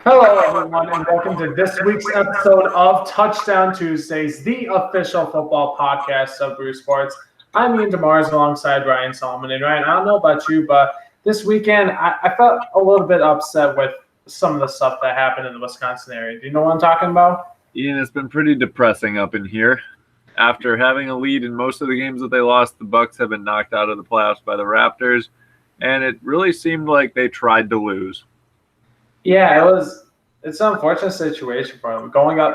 Hello, everyone, and welcome to this week's episode of Touchdown Tuesdays, the official football podcast of Brew Sports. I'm Ian DeMars alongside Ryan Solomon. And Ryan, I don't know about you, but this weekend I felt a little bit upset with some of the stuff that happened in the Wisconsin area. Do you know what I'm talking about? Ian, it's been pretty depressing up in here. After having a lead in most of the games that they lost, the Bucks have been knocked out of the playoffs by the Raptors, and it really seemed like they tried to lose. Yeah, it's an unfortunate situation for them.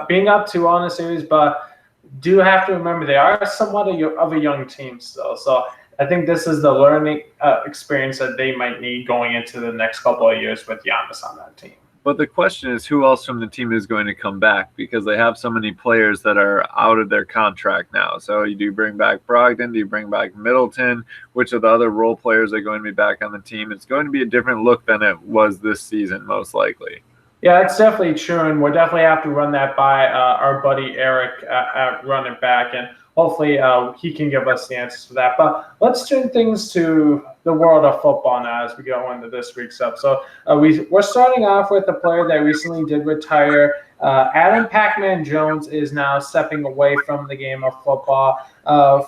Being up 2-0 in a series, but do have to remember they are somewhat of a young team still. So I think this is the learning experience that they might need going into the next couple of years with Giannis on that team. But the question is, who else from the team is going to come back? Because they have so many players that are out of their contract now. So you do bring back Brogdon, do you bring back Middleton? Which of the other role players are going to be back on the team? It's going to be a different look than it was this season, most likely. Yeah, that's definitely true, and we'll definitely have to run that by our buddy Eric at Running Back, and hopefully he can give us the answers for that. But let's turn things to the world of football now as we go into this week's episode. We're starting off with a player that recently did retire. Adam Pac-Man Jones is now stepping away from the game of football.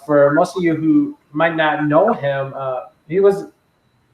For most of you who might not know him, he was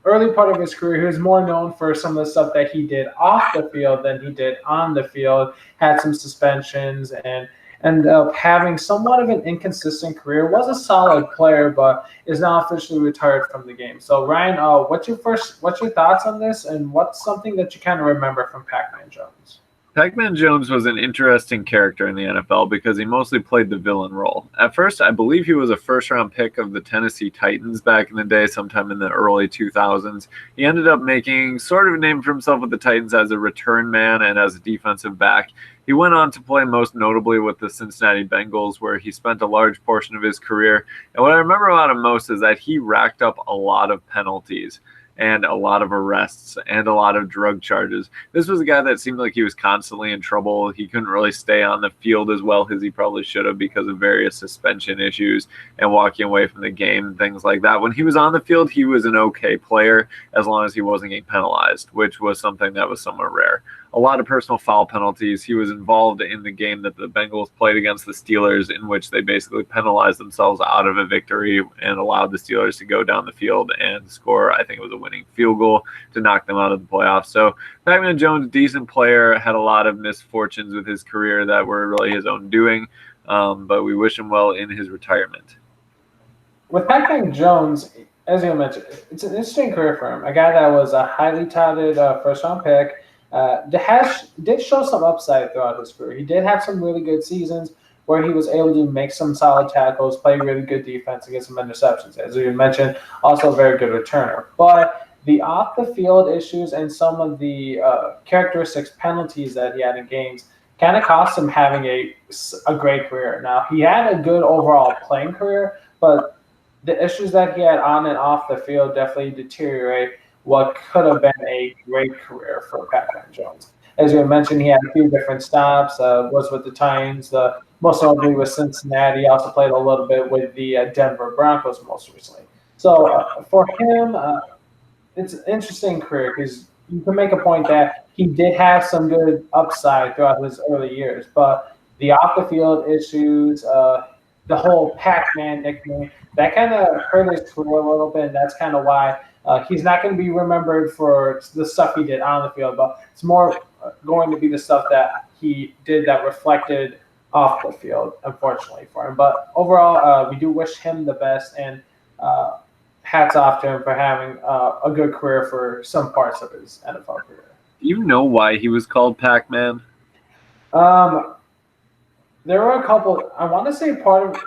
early part of his career, he was more known for some of the stuff that he did off the field than he did on the field. Had some suspensions and ended up having somewhat of an inconsistent career. Was a solid player, but is now officially retired from the game. So Ryan, what's your thoughts on this, and what's something that you kind of remember from Pac-Man Jones? Pac-Man Jones was an interesting character in the NFL because he mostly played the villain role. At first, I believe he was a first-round pick of the Tennessee Titans back in the day, sometime in the early 2000s. He ended up making sort of a name for himself with the Titans as a return man and as a defensive back. He went on to play most notably with the Cincinnati Bengals, where he spent a large portion of his career. And what I remember about him most is that he racked up a lot of penalties and a lot of arrests and a lot of drug charges. This was a guy that seemed like he was constantly in trouble. He couldn't really stay on the field as well as he probably should have because of various suspension issues and walking away from the game and things like that. When he was on the field, he was an okay player as long as he wasn't getting penalized, which was something that was somewhat rare. A lot of personal foul penalties. He was involved in the game that the Bengals played against the Steelers, in which they basically penalized themselves out of a victory and allowed the Steelers to go down the field and score, I think it was a winning field goal to knock them out of the playoffs. So Pac-Man Jones, decent player, had a lot of misfortunes with his career that were really his own doing, but we wish him well in his retirement. With Pac-Man Jones, as you mentioned, it's an interesting career for him. A guy that was a highly touted first-round pick. Did show some upside throughout his career. He did have some really good seasons where he was able to make some solid tackles, play really good defense, and get some interceptions. As you mentioned, also a very good returner. But the off-the-field issues and some of the characteristics, penalties that he had in games kind of cost him having a great career. Now, he had a good overall playing career, but the issues that he had on and off the field definitely deteriorate what could have been a great career for Pac-Man Jones. As you mentioned, he had a few different stops, was with the Titans, most notably with Cincinnati. He also played a little bit with the Denver Broncos most recently. So for him, it's an interesting career because you can make a point that he did have some good upside throughout his early years, but the off-the-field issues, the whole Pac-Man nickname, that kind of hurt his career a little bit, and that's kind of why he's not going to be remembered for the stuff he did on the field, but it's more going to be the stuff that he did that reflected off the field, unfortunately for him. But overall, we do wish him the best, and hats off to him for having a good career for some parts of his NFL career. Do you know why he was called Pac-Man? There were a couple. I want to say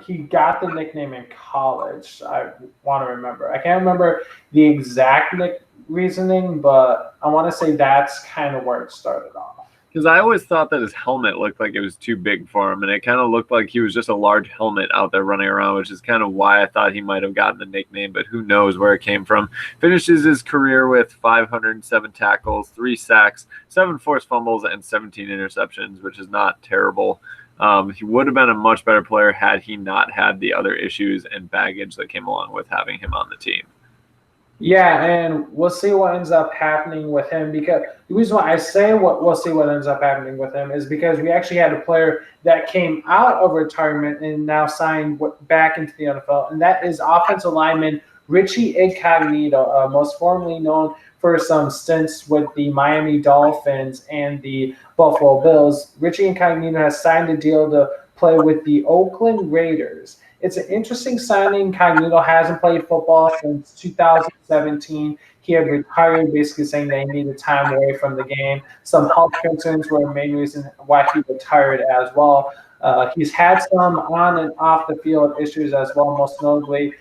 he got the nickname in college. I want to remember. I can't remember the exact reasoning, but I want to say that's kind of where it started off. Because I always thought that his helmet looked like it was too big for him, and it kind of looked like he was just a large helmet out there running around, which is kind of why I thought he might have gotten the nickname, but who knows where it came from. Finishes his career with 507 tackles, 3 sacks, 7 forced fumbles, and 17 interceptions, which is not terrible. He would have been a much better player had he not had the other issues and baggage that came along with having him on the team. Yeah, and we'll see what ends up happening with him because the reason why I say what we'll see what ends up happening with him is because we actually had a player that came out of retirement and now signed back into the NFL, and that is offensive lineman Richie Incognito, most formerly known for some stints with the Miami Dolphins and the Buffalo Bills. Richie Incognito has signed a deal to play with the Oakland Raiders. It's an interesting signing. Cognito hasn't played football since 2017. He had retired, basically saying that he needed time away from the game. Some health concerns were a main reason why he retired as well. He's had some on and off the field issues as well, most notably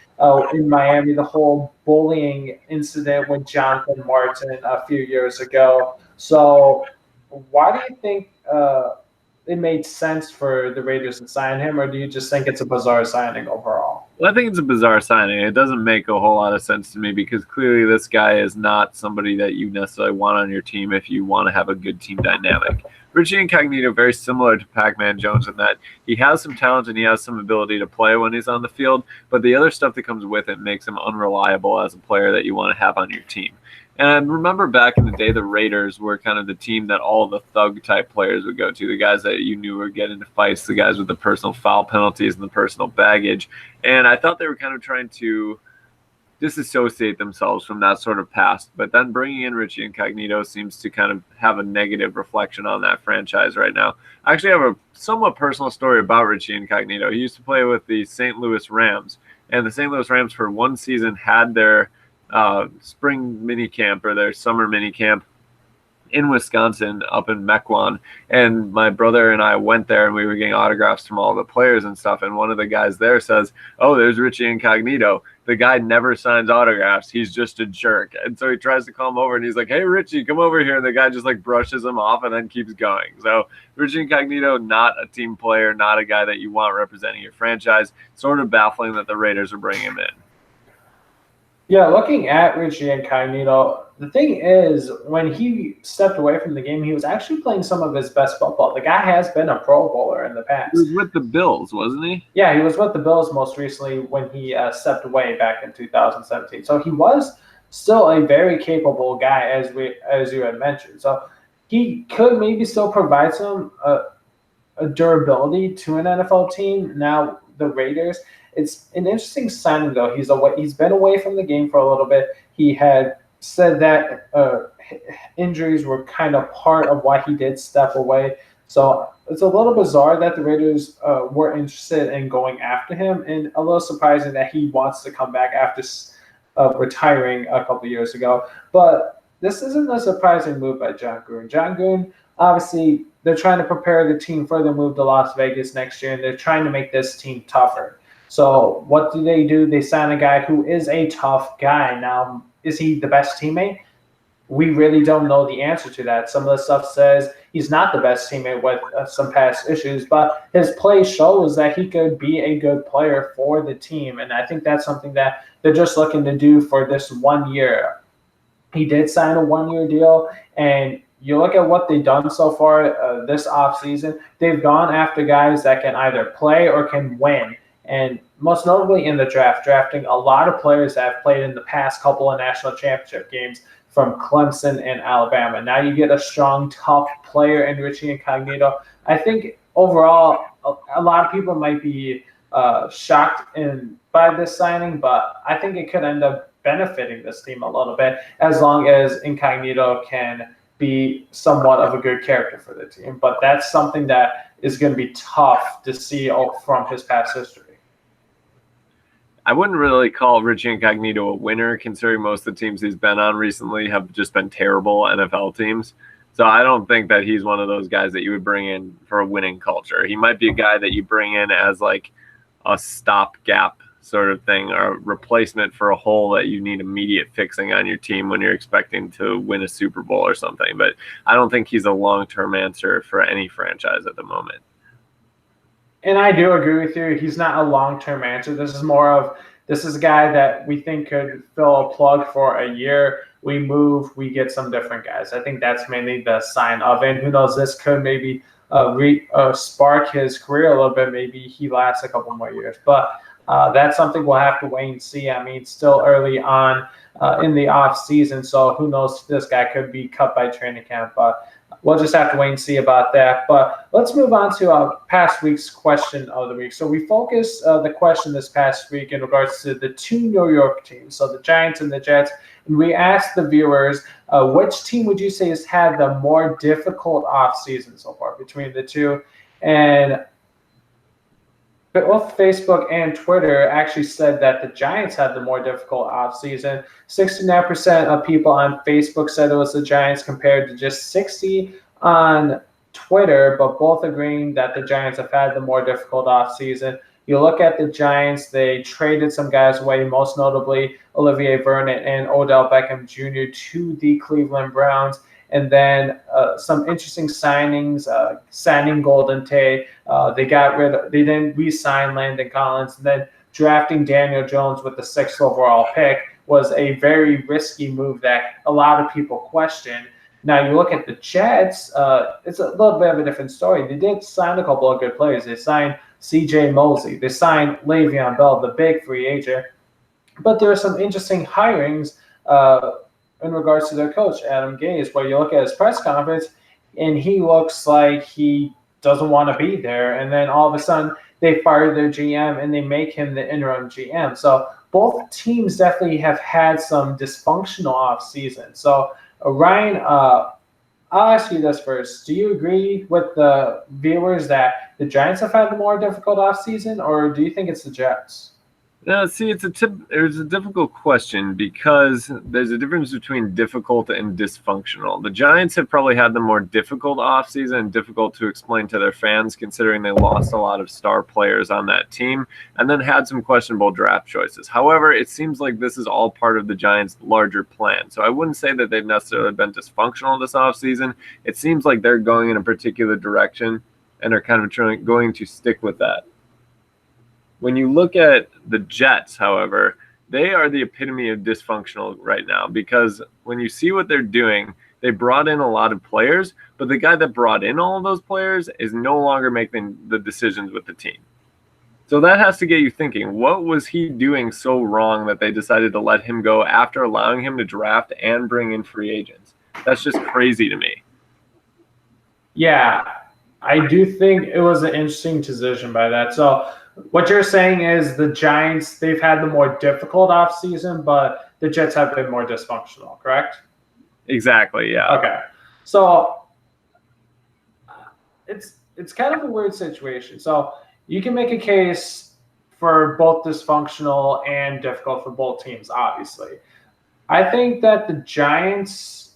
in Miami, the whole bullying incident with Jonathan Martin a few years ago. So, why do you think it made sense for the Raiders to sign him, or do you just think it's a bizarre signing overall? Well, I think it's a bizarre signing. It doesn't make a whole lot of sense to me because clearly this guy is not somebody that you necessarily want on your team if you want to have a good team dynamic. Richie Incognito, very similar to Pac-Man Jones in that he has some talent and he has some ability to play when he's on the field, but the other stuff that comes with it makes him unreliable as a player that you want to have on your team. And I remember back in the day, the Raiders were kind of the team that all the thug type players would go to, the guys that you knew would get into fights, the guys with the personal foul penalties and the personal baggage. And I thought they were kind of trying to disassociate themselves from that sort of past. But then bringing in Richie Incognito seems to kind of have a negative reflection on that franchise right now. I actually have a somewhat personal story about Richie Incognito. He used to play with the St. Louis Rams, and the St. Louis Rams for one season had their spring mini camp or their summer mini camp in Wisconsin up in Mequon, and my brother and I went there and we were getting autographs from all the players and stuff, and one of the guys there says, "Oh, there's Richie Incognito. The guy never signs autographs. He's just a jerk." And so he tries to call him over and he's like, "Hey Richie, come over here," and the guy just like brushes him off and then keeps going. So Richie Incognito, not a team player, not a guy that you want representing your franchise. Sort of baffling that the Raiders are bringing him in. Yeah, looking at Richie Incognito, the thing is, when he stepped away from the game, he was actually playing some of his best football. The guy has been a Pro Bowler in the He past. was with the Bills, wasn't he? Yeah, he was with the Bills most recently when he stepped away back in 2017. So he was still a very capable guy, as you had mentioned. So he could maybe still provide some a durability to an NFL team. Now the Raiders, it's an interesting signing though. He's been away from the game for a little bit. He had said that injuries were kind of part of why he did step away. So it's a little bizarre that the Raiders were interested in going after him, and a little surprising that he wants to come back after retiring a couple years ago. But this isn't a surprising move by John Gruden. John Gruden, obviously, they're trying to prepare the team for the move to Las Vegas next year, and they're trying to make this team tougher. So what do? They sign a guy who is a tough guy. Now, is he the best teammate? We really don't know the answer to that. Some of the stuff says he's not the best teammate with some past issues, but his play shows that he could be a good player for the team. And I think that's something that they're just looking to do for this 1 year. He did sign a 1 year deal, and you look at what they've done so far this offseason, they've gone after guys that can either play or can win. And most notably in the draft, drafting a lot of players that have played in the past couple of national championship games from Clemson and Alabama. Now you get a strong, tough player in Richie Incognito. I think overall, a lot of people might be shocked by this signing, but I think it could end up benefiting this team a little bit as long as Incognito can be somewhat of a good character for the team. But that's something that is going to be tough to see from his past history. I wouldn't really call Richie Incognito a winner, considering most of the teams he's been on recently have just been terrible NFL teams. So I don't think that he's one of those guys that you would bring in for a winning culture. He might be a guy that you bring in as like a stopgap sort of thing, or a replacement for a hole that you need immediate fixing on your team when you're expecting to win a Super Bowl or something. But I don't think he's a long-term answer for any franchise at the moment. And I do agree with you. He's not a long-term answer. This is a guy that we think could fill a plug for a year. We move, we get some different guys. I think that's mainly the sign of it. And who knows, this could maybe spark his career a little bit. Maybe he lasts a couple more years. But that's something we'll have to wait and see. I mean, still early on. in the off season. So who knows? This guy could be cut by training camp, but we'll just have to wait and see about that. But let's move on to past week's question of the week. So we focused the question this past week in regards to the two New York teams, so the Giants and the Jets. And we asked the viewers, which team would you say has had the more difficult offseason so far between the two? And both Facebook and Twitter actually said that the Giants had the more difficult offseason. 69% of people on Facebook said it was the Giants compared to just 60 on Twitter, but both agreeing that the Giants have had the more difficult offseason. You look at the Giants, they traded some guys away, most notably Olivier Vernon and Odell Beckham Jr. to the Cleveland Browns. And then some interesting signings, signing Golden Tate. They didn't re-sign Landon Collins. And then drafting Daniel Jones with the 6th overall pick was a very risky move that a lot of people questioned. Now you look at the Jets, it's a little bit of a different story. They did sign a couple of good players. They signed C.J. Mosley. They signed Le'Veon Bell, the big free agent. But there are some interesting hirings in regards to their coach, Adam Gase, where you look at his press conference and he looks like he doesn't want to be there. And then all of a sudden they fire their GM and they make him the interim GM. So both teams definitely have had some dysfunctional offseason. So Ryan, I'll ask you this first. Do you agree with the viewers that the Giants have had the more difficult offseason, or do you think it's the Jets? No, see, it's a difficult question because there's a difference between difficult and dysfunctional. The Giants have probably had the more difficult offseason and difficult to explain to their fans considering they lost a lot of star players on that team and then had some questionable draft choices. However, it seems like this is all part of the Giants' larger plan. So I wouldn't say that they've necessarily been dysfunctional this offseason. It seems like they're going in a particular direction and are kind of going to stick with that. When you look at the Jets, however, they are the epitome of dysfunctional right now because when you see what they're doing, they brought in a lot of players, but the guy that brought in all of those players is no longer making the decisions with the team. So that has to get you thinking, what was he doing so wrong that they decided to let him go after allowing him to draft and bring in free agents? That's just crazy to me. Yeah, I do think it was an interesting decision by that. So what you're saying is the Giants, they've had the more difficult offseason, but the Jets have been more dysfunctional, correct? Exactly, yeah. Okay. So it's kind of a weird situation. So you can make a case for both dysfunctional and difficult for both teams, obviously. I think that the Giants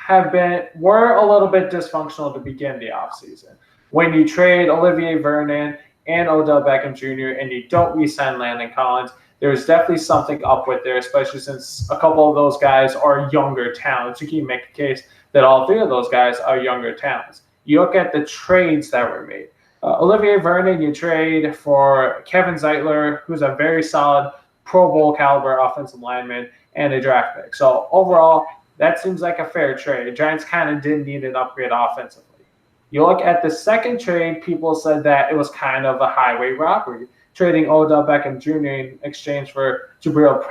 were a little bit dysfunctional to begin the offseason. When you trade Olivier Vernon and Odell Beckham Jr. and you don't re-sign Landon Collins, there's definitely something up with there, especially since a couple of those guys are younger talents. You can make a case that all three of those guys are younger talents. You look at the trades that were made. Olivier Vernon, you trade for Kevin Zeitler, who's a very solid Pro Bowl caliber offensive lineman, and a draft pick. So overall, that seems like a fair trade. The Giants kind of did need an upgrade offensively. You look at the second trade, people said that it was kind of a highway robbery, trading Odell Beckham Jr. in exchange for Jabril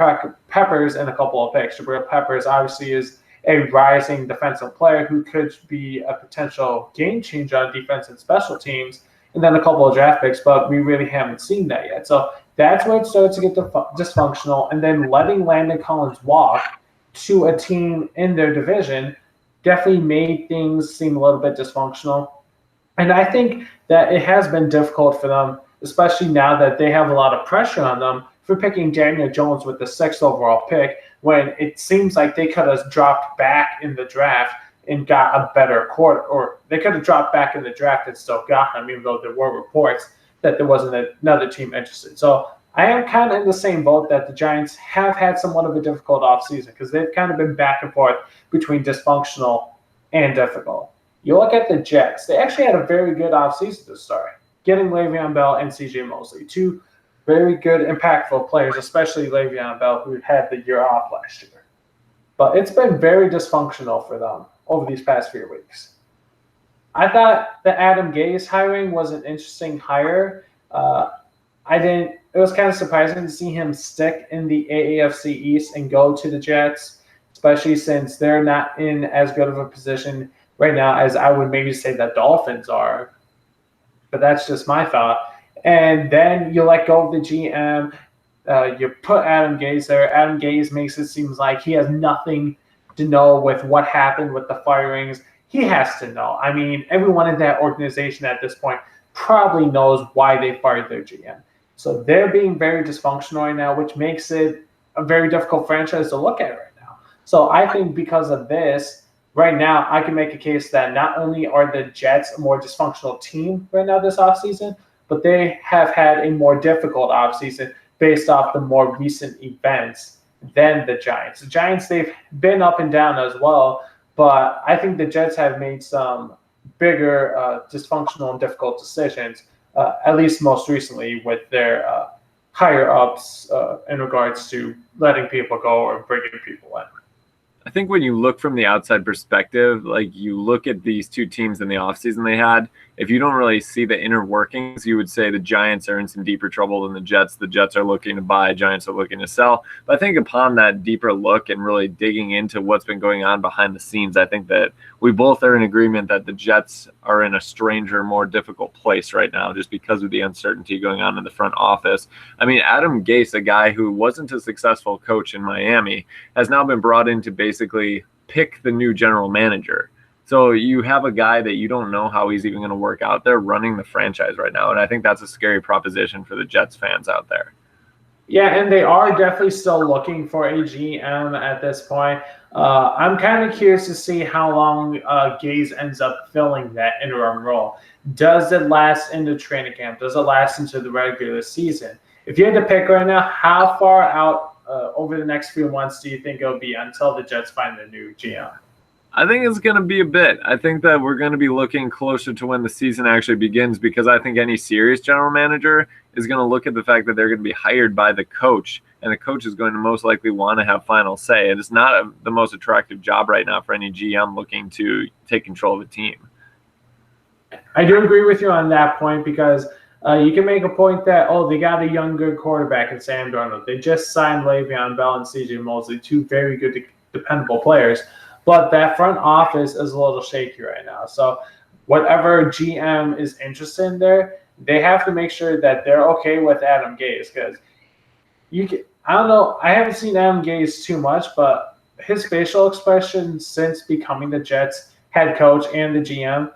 Peppers and a couple of picks. Jabril Peppers obviously is a rising defensive player who could be a potential game changer on defense and special teams, and then a couple of draft picks, but we really haven't seen that yet. So that's where it starts to get dysfunctional, and then letting Landon Collins walk to a team in their division definitely made things seem a little bit dysfunctional. And I think that it has been difficult for them, especially now that they have a lot of pressure on them for picking Daniel Jones with the 6th overall pick, when it seems like they could have dropped back in the draft and got a better quarter, or they could have dropped back in the draft and still got him, even though there were reports that there wasn't another team interested. So I am kind of in the same boat that the Giants have had somewhat of a difficult offseason because they've kind of been back and forth between dysfunctional and difficult. You look at the Jets, they actually had a very good offseason to start, getting Le'Veon Bell and C.J. Mosley, two very good, impactful players, especially Le'Veon Bell, who had the year off last year. But it's been very dysfunctional for them over these past few weeks. I thought the Adam Gase hiring was an interesting hire. I didn't it was kind of surprising to see him stick in the AAFC East and go to the Jets, especially since they're not in as good of a position right now as I would maybe say the Dolphins are. But that's just my thought. And then you let go of the GM. You put Adam Gase there. Adam Gase makes it seem like he has nothing to know with what happened with the firings. He has to know. I mean, everyone in that organization at this point probably knows why they fired their GM. So they're being very dysfunctional right now, which makes it a very difficult franchise to look at right now. So I think because of this, right now, I can make a case that not only are the Jets a more dysfunctional team right now this offseason, but they have had a more difficult offseason based off the more recent events than the Giants. The Giants, they've been up and down as well, but I think the Jets have made some bigger dysfunctional and difficult decisions, at least most recently with their higher ups in regards to letting people go or bringing people in. I think when you look from the outside perspective, like you look at these two teams in the offseason they had, if you don't really see the inner workings, you would say the Giants are in some deeper trouble than the Jets. The Jets are looking to buy, Giants are looking to sell. But I think upon that deeper look and really digging into what's been going on behind the scenes, I think that we both are in agreement that the Jets are in a stranger, more difficult place right now just because of the uncertainty going on in the front office. I mean, Adam Gase, a guy who wasn't a successful coach in Miami, has now been brought in to basically pick the new general manager. So you have a guy that you don't know how he's even going to work out there running the franchise right now. And I think that's a scary proposition for the Jets fans out there. Yeah, and they are definitely still looking for a GM at this point. I'm kind of curious to see how long Gase ends up filling that interim role. Does it last into training camp? Does it last into the regular season? If you had to pick right now, how far out over the next few months do you think it'll be until the Jets find a new GM? I think it's going to be a bit. I think that we're going to be looking closer to when the season actually begins because I think any serious general manager is going to look at the fact that they're going to be hired by the coach, and the coach is going to most likely want to have final say. And it's not the most attractive job right now for any GM looking to take control of a team. I do agree with you on that point because you can make a point that, they got a younger quarterback in Sam Darnold. They just signed Le'Veon Bell and C.J. Mosley, two very good, dependable players. But that front office is a little shaky right now. So whatever GM is interested in there, they have to make sure that they're okay with Adam Gase because I don't know. I haven't seen Adam Gase too much, but his facial expression since becoming the Jets head coach and the GM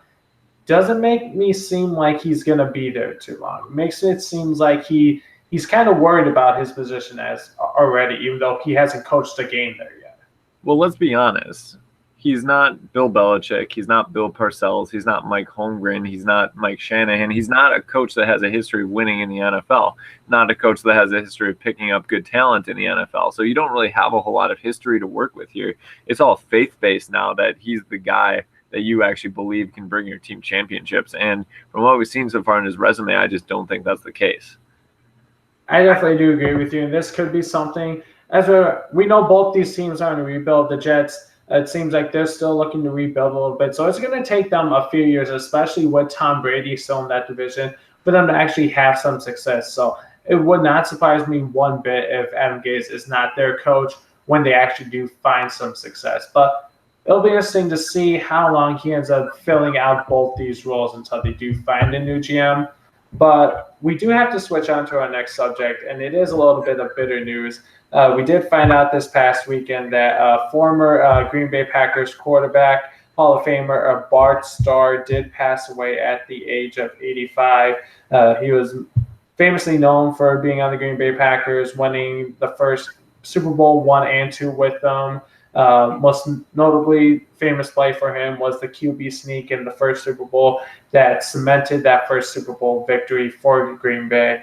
doesn't make me seem like he's going to be there too long. It makes it seem like he's kind of worried about his position as already, even though he hasn't coached a game there yet. Well, let's be honest. He's not Bill Belichick. He's not Bill Parcells. He's not Mike Holmgren. He's not Mike Shanahan. He's not a coach that has a history of winning in the NFL, not a coach that has a history of picking up good talent in the NFL. So you don't really have a whole lot of history to work with here. It's all faith-based now that he's the guy that you actually believe can bring your team championships. And from what we've seen so far in his resume, I just don't think that's the case. I definitely do agree with you. And this could be something, we know both these teams are in a rebuild. The Jets, it seems like they're still looking to rebuild a little bit. So it's going to take them a few years, especially with Tom Brady still in that division, for them to actually have some success. So it would not surprise me one bit if Adam Gase is not their coach when they actually do find some success. But it'll be interesting to see how long he ends up filling out both these roles until they do find a new GM. But we do have to switch on to our next subject, and it is a little bit of bitter news. We did find out this past weekend that former Green Bay Packers quarterback, Hall of Famer Bart Starr, did pass away at the age of 85. He was famously known for being on the Green Bay Packers, winning the first Super Bowl 1 and 2 with them. Most notably famous play for him was the QB sneak in the first Super Bowl that cemented that first Super Bowl victory for Green Bay.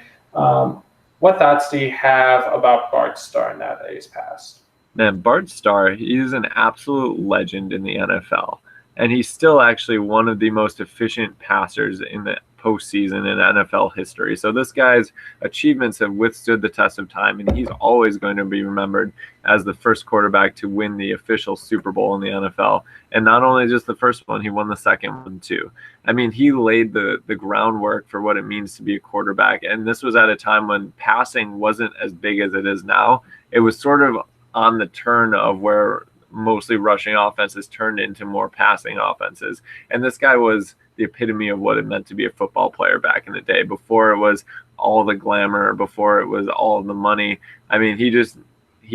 What thoughts do you have about Bart Starr now that he's passed? Man, Bart Starr, he's an absolute legend in the NFL. And he's still actually one of the most efficient passers in the postseason in NFL history. So this guy's achievements have withstood the test of time, and he's always going to be remembered as the first quarterback to win the official Super Bowl in the NFL. And not only just the first one, he won the second one too. I mean, he laid the groundwork for what it means to be a quarterback. And this was at a time when passing wasn't as big as it is now. It was sort of on the turn of where mostly rushing offenses turned into more passing offenses. And this guy was the epitome of what it meant to be a football player back in the day, before it was all the glamour, before it was all the money. I mean, he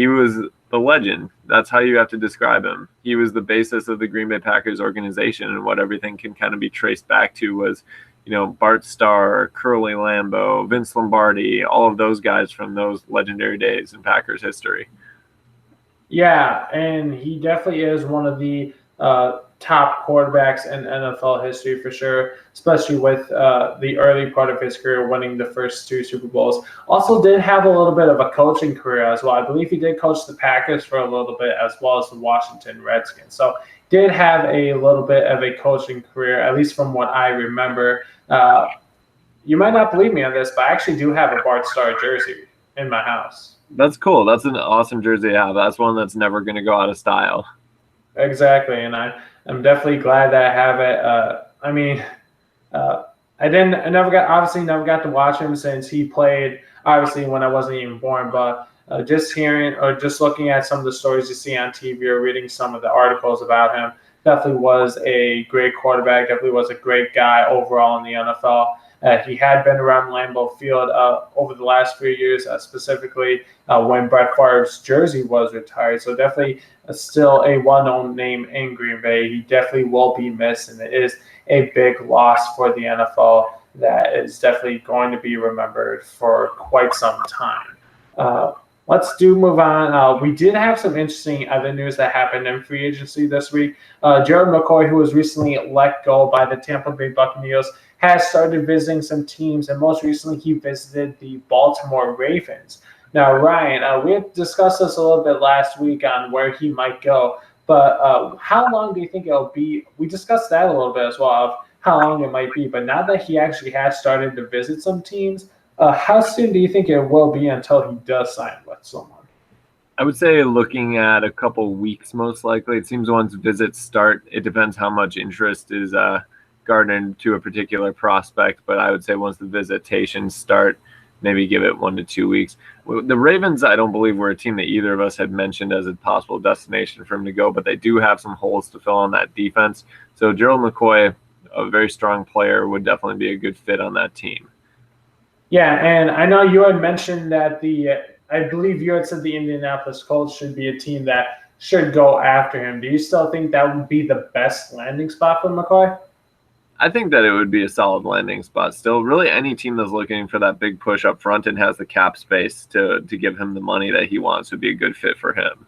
was the legend. That's how you have to describe him. He was the basis of the Green Bay Packers organization, and what everything can kind of be traced back to was, Bart Starr, Curly Lambeau, Vince Lombardi, all of those guys from those legendary days in Packers history. Yeah, and he definitely is one of the top quarterbacks in NFL history for sure, especially with the early part of his career winning the first 2 Super Bowls. Also did have a little bit of a coaching career as well. I believe he did coach the Packers for a little bit, as well as the Washington Redskins. So did have a little bit of a coaching career, at least from what I remember. You might not believe me on this, but I actually do have a Bart Starr jersey in my house. That's cool. That's an awesome jersey to have. That's one that's never going to go out of style. Exactly, and I'm definitely glad that I have it. I never got to watch him since he played, obviously, when I wasn't even born, but just hearing or just looking at some of the stories you see on TV or reading some of the articles about him, definitely was a great quarterback, definitely was a great guy overall in the NFL. He had been around Lambeau Field over the last few years, specifically when Brett Favre's jersey was retired. So definitely still a well-known name in Green Bay. He definitely will be missed, and it is a big loss for the NFL that is definitely going to be remembered for quite some time. Let's move on. We did have some interesting other news that happened in free agency this week. Gerald McCoy, who was recently let go by the Tampa Bay Buccaneers, has started visiting some teams, and most recently he visited the Baltimore Ravens. Now, Ryan, we had discussed this a little bit last week on where he might go, but how long do you think it'll be? We discussed that a little bit as well, of how long it might be, but now that he actually has started to visit some teams, how soon do you think it will be until he does sign with someone? I would say looking at a couple weeks, most likely. It seems once visits start, it depends how much interest is garnered to a particular prospect, but I would say once the visitations start, maybe give it 1 to 2 weeks. The Ravens, I don't believe, were a team that either of us had mentioned as a possible destination for him to go, but they do have some holes to fill on that defense. So Gerald McCoy, a very strong player, would definitely be a good fit on that team. Yeah, and I know you had mentioned that I believe you had said the Indianapolis Colts should be a team that should go after him. Do you still think that would be the best landing spot for McCoy? I think that it would be a solid landing spot still. Really, any team that's looking for that big push up front and has the cap space to give him the money that he wants would be a good fit for him.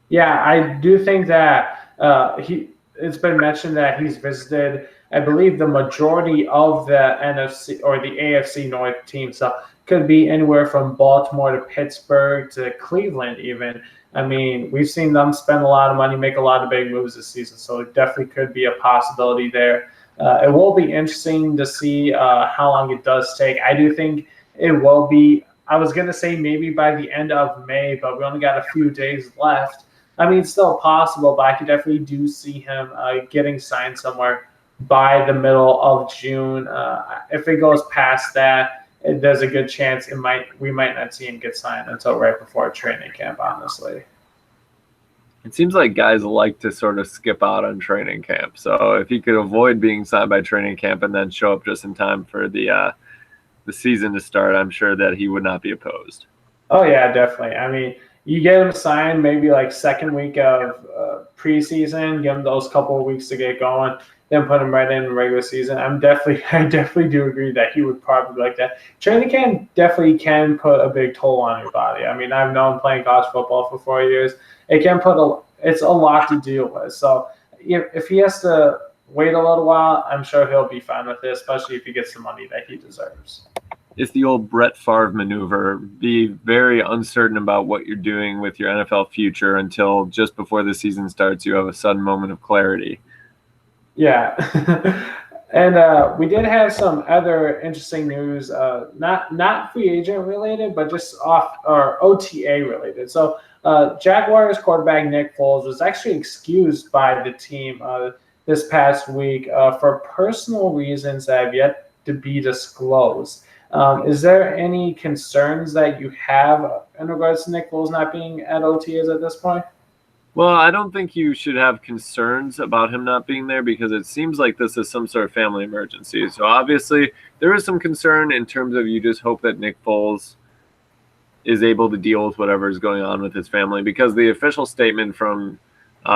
Yeah, I do think that it's been mentioned that he's visited, I believe, the majority of the NFC or the AFC North teams. So could be anywhere from Baltimore to Pittsburgh to Cleveland even. I mean, we've seen them spend a lot of money, make a lot of big moves this season. So it definitely could be a possibility there. It will be interesting to see how long it does take. I do think it will be, I was going to say maybe by the end of May, but we only got a few days left. I mean, it's still possible, but I could definitely do see him getting signed somewhere by the middle of June. If it goes past that, there's a good chance we might not see him get signed until right before training camp, honestly. It seems like guys like to sort of skip out on training camp. So if he could avoid being signed by training camp and then show up just in time for the season to start, I'm sure that he would not be opposed. Oh, yeah, definitely. I mean, you get him signed maybe like second week of preseason, give him those couple of weeks to get going, then put him right in the regular season. I definitely do agree that he would probably like that. Training camp definitely can put a big toll on your body. I mean, I've known playing college football for 4 years. It can it's a lot to deal with. So if he has to wait a little while, I'm sure he'll be fine with it, especially if he gets the money that he deserves. It's the old Brett Favre maneuver. Be very uncertain about what you're doing with your NFL future until just before the season starts, you have a sudden moment of clarity. Yeah. And we did have some other interesting news, not free agent related, but just off or OTA related. So Jaguars quarterback Nick Foles was actually excused by the team this past week for personal reasons that have yet to be disclosed. Is there any concerns that you have in regards to Nick Foles not being at OTAs at this point? Well, I don't think you should have concerns about him not being there because it seems like this is some sort of family emergency. So obviously, there is some concern in terms of you just hope that Nick Foles is able to deal with whatever is going on with his family, because the official statement from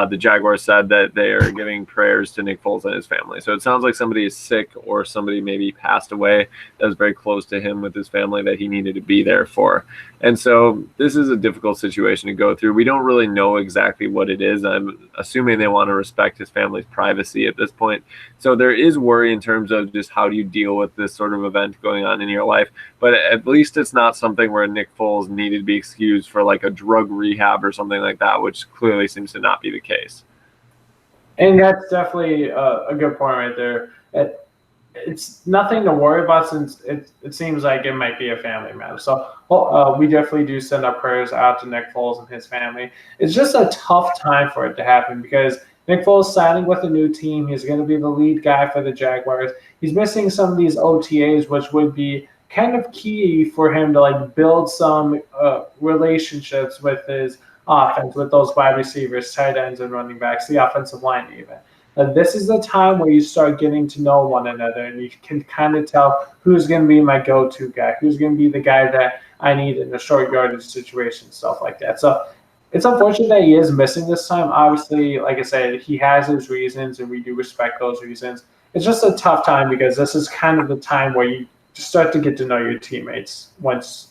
the Jaguars said that they are giving prayers to Nick Foles and his family. So it sounds like somebody is sick or somebody maybe passed away that was very close to him with his family that he needed to be there for. And so this is a difficult situation to go through. We don't really know exactly what it is. I'm assuming they want to respect his family's privacy at this point. So there is worry in terms of just how do you deal with this sort of event going on in your life. But at least it's not something where Nick Foles needed to be excused for like a drug rehab or something like that, which clearly seems to not be the case. And that's definitely a good point right there. It's nothing to worry about since it seems like it might be a family matter. So we definitely do send our prayers out to Nick Foles and his family. It's just a tough time for it to happen because Nick Foles signing with a new team. He's going to be the lead guy for the Jaguars. He's missing some of these OTAs, which would be kind of key for him to like build some relationships with his offense, with those wide receivers, tight ends, and running backs, the offensive line even. This is the time where you start getting to know one another, and you can kind of tell who's going to be my go-to guy, who's going to be the guy that I need in a short yardage situation, stuff like that. So it's unfortunate that he is missing this time. Obviously, like I said, he has his reasons, and we do respect those reasons. It's just a tough time because this is kind of the time where you start to get to know your teammates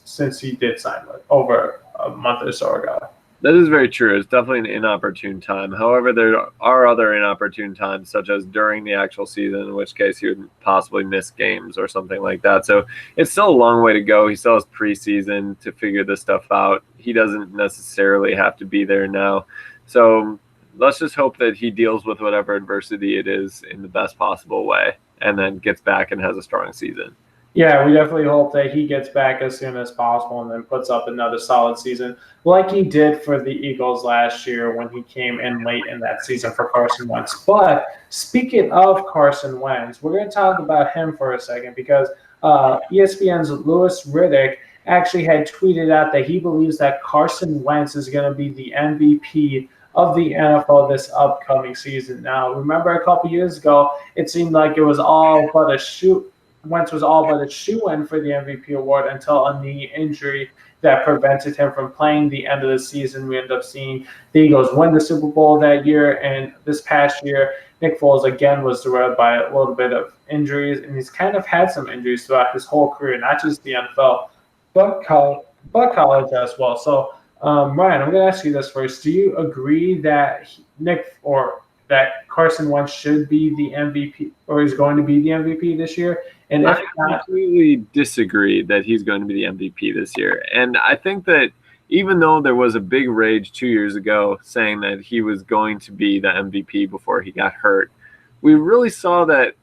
since he did sign over a month or so ago. That is very true. It's definitely an inopportune time. However, there are other inopportune times, such as during the actual season, in which case he would possibly miss games or something like that. So it's still a long way to go. He still has preseason to figure this stuff out. He doesn't necessarily have to be there now. So let's just hope that he deals with whatever adversity it is in the best possible way and then gets back and has a strong season. Yeah, we definitely hope that he gets back as soon as possible and then puts up another solid season like he did for the Eagles last year when he came in late in that season for Carson Wentz. But speaking of Carson Wentz, we're going to talk about him for a second because ESPN's Louis Riddick actually had tweeted out that he believes that Carson Wentz is going to be the MVP of the NFL this upcoming season. Now, remember a couple years ago, it seemed like it was all but a shoot. Wentz was all but a shoe-in for the MVP award until a knee injury that prevented him from playing the end of the season. We ended up seeing the Eagles win the Super Bowl that year, and this past year, Nick Foles again was derailed by a little bit of injuries, and he's kind of had some injuries throughout his whole career, not just the NFL, but college as well. So, Ryan, I'm going to ask you this first. Do you agree that that Carson Wentz should be the MVP or is going to be the MVP this year? And if I completely disagree that he's going to be the MVP this year. And I think that even though there was a big rage 2 years ago saying that he was going to be the MVP before he got hurt, we really saw that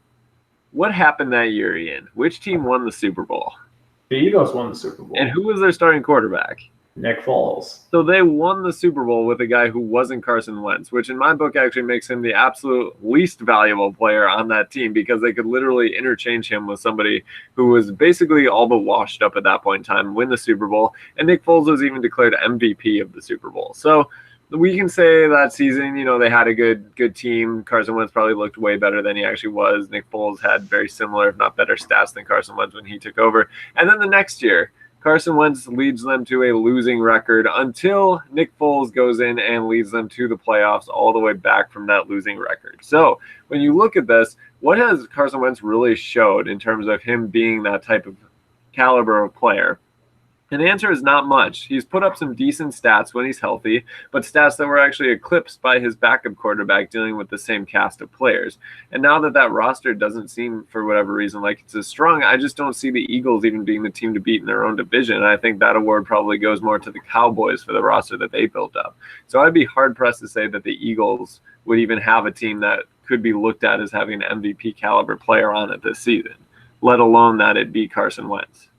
what happened that year, Ian. Which team won the Super Bowl? The Eagles won the Super Bowl. And who was their starting quarterback? Nick Foles. So they won the Super Bowl with a guy who wasn't Carson Wentz, which in my book actually makes him the absolute least valuable player on that team because they could literally interchange him with somebody who was basically all but washed up at that point in time, win the Super Bowl. And Nick Foles was even declared MVP of the Super Bowl. So we can say that season, they had a good team. Carson Wentz probably looked way better than he actually was. Nick Foles had very similar, if not better, stats than Carson Wentz when he took over. And then the next year, Carson Wentz leads them to a losing record until Nick Foles goes in and leads them to the playoffs all the way back from that losing record. So when you look at this, what has Carson Wentz really showed in terms of him being that type of caliber of player? And the answer is not much. He's put up some decent stats when he's healthy, but stats that were actually eclipsed by his backup quarterback dealing with the same cast of players. And now that roster doesn't seem, for whatever reason, like it's as strong, I just don't see the Eagles even being the team to beat in their own division. And I think that award probably goes more to the Cowboys for the roster that they built up. So I'd be hard-pressed to say that the Eagles would even have a team that could be looked at as having an MVP caliber player on it this season, let alone that it be Carson Wentz.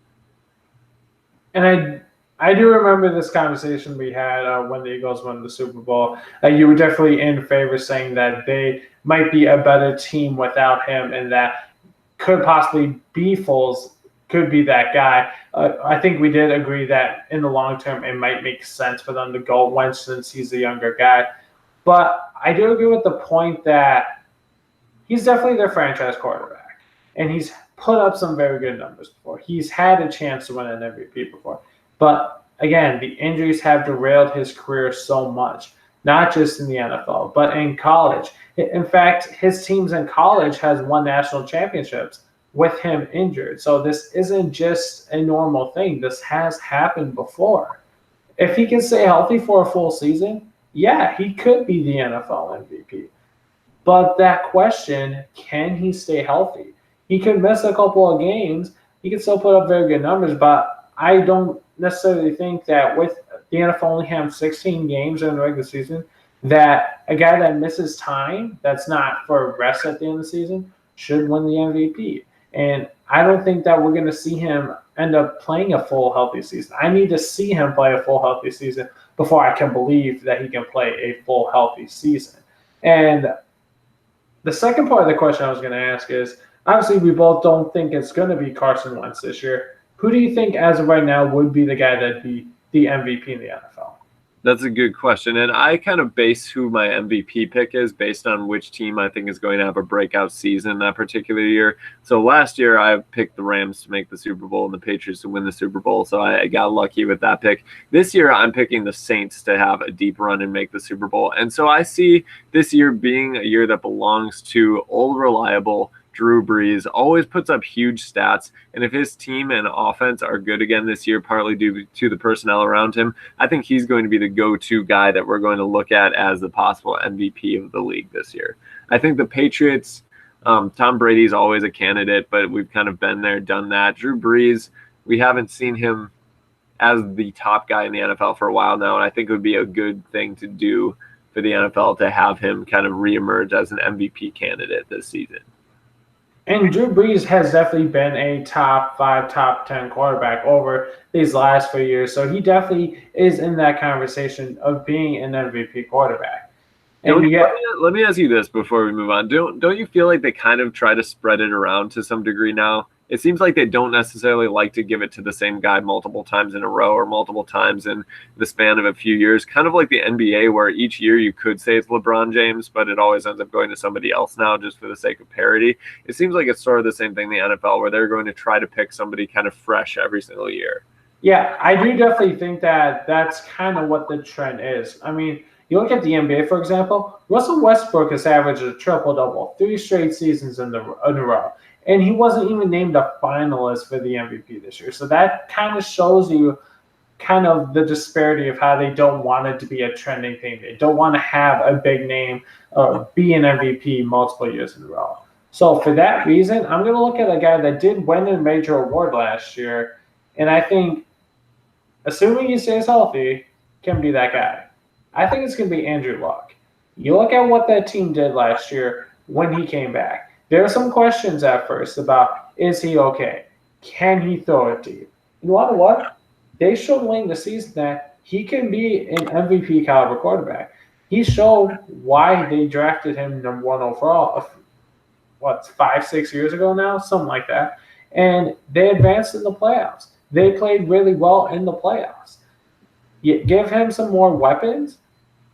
And I do remember this conversation we had when the Eagles won the Super Bowl. You were definitely in favor saying that they might be a better team without him, and that could possibly be Foles, could be that guy. I think we did agree that in the long term it might make sense for them to go Wentz since he's the younger guy. But I do agree with the point that he's definitely their franchise quarterback, and he's put up some very good numbers before. He's had a chance to win an MVP before. But again, the injuries have derailed his career so much, not just in the NFL, but in college. In fact, his teams in college has won national championships with him injured. So this isn't just a normal thing. This has happened before. If he can stay healthy for a full season, yeah, he could be the NFL MVP. But that question, can he stay healthy? He could miss a couple of games. He could still put up very good numbers, but I don't necessarily think that with the NFL only having 16 games in the regular season, that a guy that misses time, that's not for rest at the end of the season, should win the MVP. And I don't think that we're going to see him end up playing a full healthy season. I need to see him play a full healthy season before I can believe that he can play a full healthy season. And the second part of the question I was going to ask is, obviously, we both don't think it's going to be Carson Wentz this year. Who do you think, as of right now, would be the guy that'd be the MVP in the NFL? That's a good question. And I kind of base who my MVP pick is based on which team I think is going to have a breakout season that particular year. So last year, I picked the Rams to make the Super Bowl and the Patriots to win the Super Bowl. So I got lucky with that pick. This year, I'm picking the Saints to have a deep run and make the Super Bowl. And so I see this year being a year that belongs to old, reliable Drew Brees. Always puts up huge stats, and if his team and offense are good again this year, partly due to the personnel around him, I think he's going to be the go-to guy that we're going to look at as the possible MVP of the league this year. I think the Patriots, Tom Brady's always a candidate, but we've kind of been there, done that. Drew Brees, we haven't seen him as the top guy in the NFL for a while now, and I think it would be a good thing to do for the NFL to have him kind of reemerge as an MVP candidate this season. And Drew Brees has definitely been a top 5, top 10 quarterback over these last few years. So he definitely is in that conversation of being an MVP quarterback. And let me ask you this before we move on. Don't you feel like they kind of try to spread it around to some degree now? It seems like they don't necessarily like to give it to the same guy multiple times in a row or multiple times in the span of a few years, kind of like the NBA, where each year you could say it's LeBron James, but it always ends up going to somebody else now just for the sake of parity. It seems like it's sort of the same thing in the NFL, where they're going to try to pick somebody kind of fresh every single year. Yeah, I do definitely think that that's kind of what the trend is. I mean, you look at the NBA, for example, Russell Westbrook has averaged a triple-double 3 straight seasons in a row. And he wasn't even named a finalist for the MVP this year. So that kind of shows you kind of the disparity of how they don't want it to be a trending thing. They don't want to have a big name or be an MVP multiple years in a row. So for that reason, I'm going to look at a guy that did win a major award last year. And I think, assuming he stays healthy, can be that guy. I think it's going to be Andrew Luck. You look at what that team did last year when he came back. There are some questions at first about, is he okay? Can he throw it deep? You know what? They showed late in the season that he can be an MVP caliber quarterback. He showed why they drafted him number 1 overall, 5-6 years ago now? Something like that. And they advanced in the playoffs. They played really well in the playoffs. You give him some more weapons.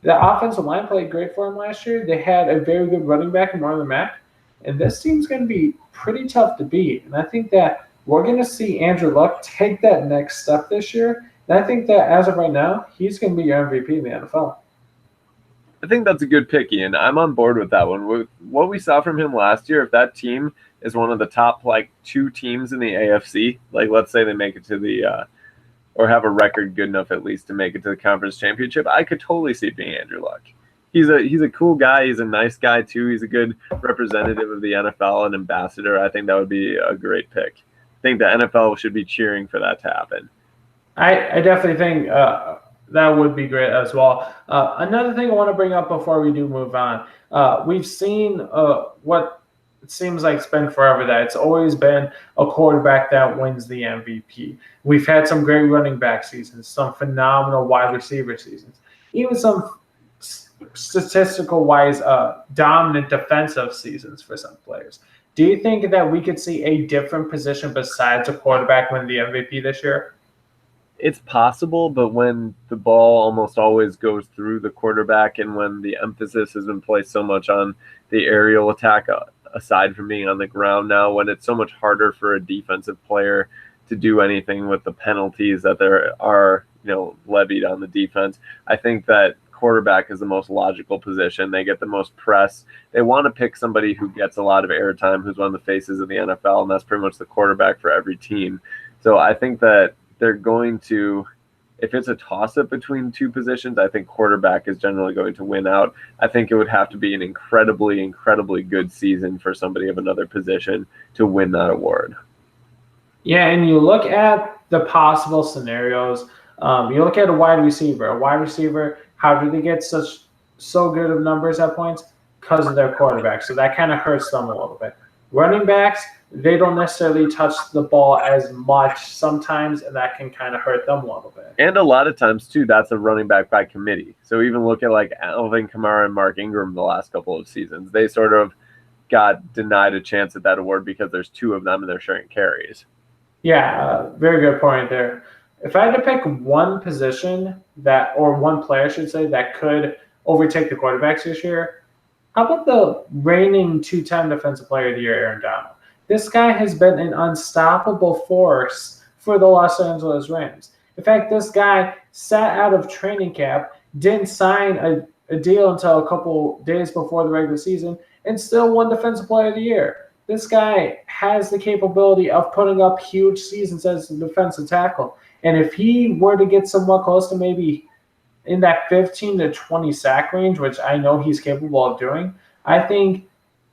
The offensive line played great for him last year. They had a very good running back in Marlon Mack. And this team's going to be pretty tough to beat. And I think that we're going to see Andrew Luck take that next step this year. And I think that as of right now, he's going to be your MVP in the NFL. I think that's a good pick, Ian. I'm on board with that one. With what we saw from him last year, if that team is one of the top 2 teams in the AFC, let's say they make it to the or have a record good enough at least to make it to the conference championship, I could totally see it being Andrew Luck. He's a cool guy. He's a nice guy too. He's a good representative of the NFL and ambassador. I think that would be a great pick. I think the NFL should be cheering for that to happen. I definitely think that would be great as well. Another thing I want to bring up before we do move on. We've seen what it seems like it's been forever that it's always been a quarterback that wins the MVP. We've had some great running back seasons, some phenomenal wide receiver seasons, even some statistical wise dominant defensive seasons for some players. Do you think that we could see a different position besides a quarterback win the MVP this year? It's possible, but when the ball almost always goes through the quarterback and when the emphasis has been placed so much on the aerial attack, aside from being on the ground now, when it's so much harder for a defensive player to do anything with the penalties that there are, levied on the defense, I think that quarterback is the most logical position. They get the most press. They want to pick somebody who gets a lot of airtime, who's one of the faces of the NFL, and that's pretty much the quarterback for every team. So I think that they're going to, if it's a toss-up between two positions, I think quarterback is generally going to win out. I think it would have to be an incredibly, incredibly good season for somebody of another position to win that award. Yeah, and you look at the possible scenarios. You look at a wide receiver. A wide receiver, how do they get so good of numbers at points? Because of their quarterback. So that kind of hurts them a little bit. Running backs, they don't necessarily touch the ball as much sometimes, and that can kind of hurt them a little bit. And a lot of times, too, that's a running back by committee. So even look at like Alvin Kamara and Mark Ingram the last couple of seasons. They sort of got denied a chance at that award because there's two of them and they're sharing carries. Yeah, very good point there. If I had to pick one position or one player, I should say, that could overtake the quarterbacks this year, how about the reigning two-time Defensive Player of the Year, Aaron Donald? This guy has been an unstoppable force for the Los Angeles Rams. In fact, this guy sat out of training camp, didn't sign a deal until a couple days before the regular season, and still won Defensive Player of the Year. This guy has the capability of putting up huge seasons as a defensive tackle. And if he were to get somewhat close to maybe in that 15 to 20 sack range, which I know he's capable of doing, I think,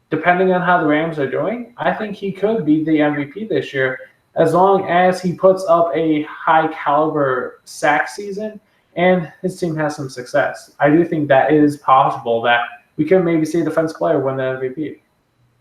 depending on how the Rams are doing, I think he could be the MVP this year as long as he puts up a high-caliber sack season and his team has some success. I do think that is possible that we could maybe see a defensive player win the MVP.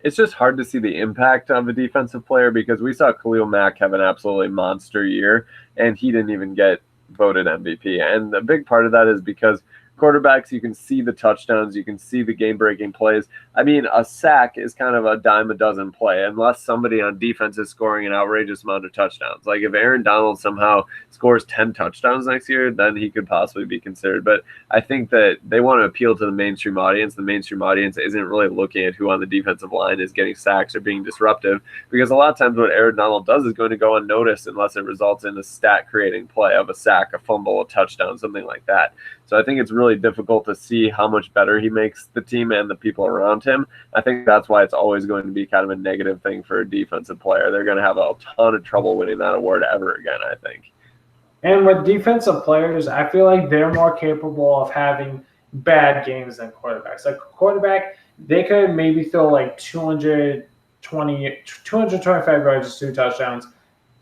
It's just hard to see the impact of a defensive player because we saw Khalil Mack have an absolutely monster year, and he didn't even get voted MVP. And a big part of that is because quarterbacks, you can see the touchdowns, you can see the game-breaking plays. I mean, a sack is kind of a dime a dozen play unless somebody on defense is scoring an outrageous amount of touchdowns. Like if Aaron Donald somehow scores 10 touchdowns next year, then he could possibly be considered. But I think that they want to appeal to the mainstream audience. The mainstream audience isn't really looking at who on the defensive line is getting sacks or being disruptive, because a lot of times what Aaron Donald does is going to go unnoticed unless it results in a stat-creating play of a sack, a fumble, a touchdown, something like that. So I think it's really difficult to see how much better he makes the team and the people around him. I think that's why it's always going to be kind of a negative thing for a defensive player. They're going to have a ton of trouble winning that award ever again, I think. And with defensive players, I feel like they're more capable of having bad games than quarterbacks. Like quarterback, they could maybe throw like 225 yards, 2 touchdowns,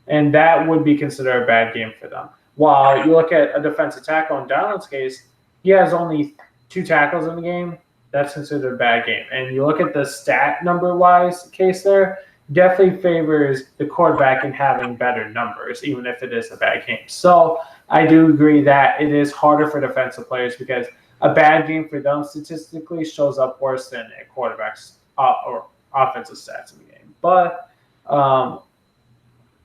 and that would be considered a bad game for them. While you look at a defensive tackle in Donald's case, he has only 2 tackles in the game. That's considered a bad game. And you look at the stat number-wise case there, definitely favors the quarterback in having better numbers, even if it is a bad game. So I do agree that it is harder for defensive players because a bad game for them statistically shows up worse than a quarterback's or offensive stats in the game. But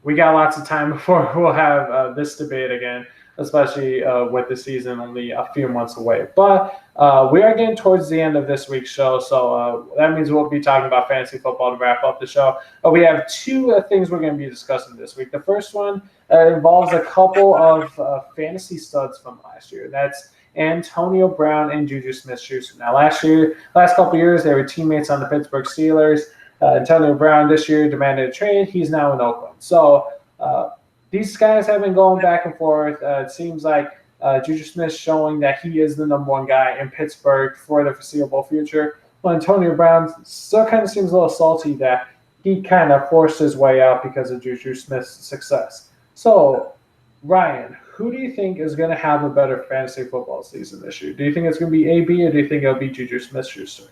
we got lots of time before we'll have this debate again, especially with the season only a few months away. But we are getting towards the end of this week's show, so that means we'll be talking about fantasy football to wrap up the show. We have 2 things we're going to be discussing this week. The first one involves a couple of fantasy studs from last year. That's Antonio Brown and Juju Smith-Schuster. Now, last couple of years, they were teammates on the Pittsburgh Steelers. Antonio Brown this year demanded a trade. He's now in Oakland. So these guys have been going back and forth. It seems like Juju Smith showing that he is the number 1 guy in Pittsburgh for the foreseeable future. Well, Antonio Brown still kind of seems a little salty that he kind of forced his way out because of Juju Smith's success. So, Ryan, who do you think is going to have a better fantasy football season this year? Do you think it's going to be AB or do you think it'll be Juju Smith-Schuster?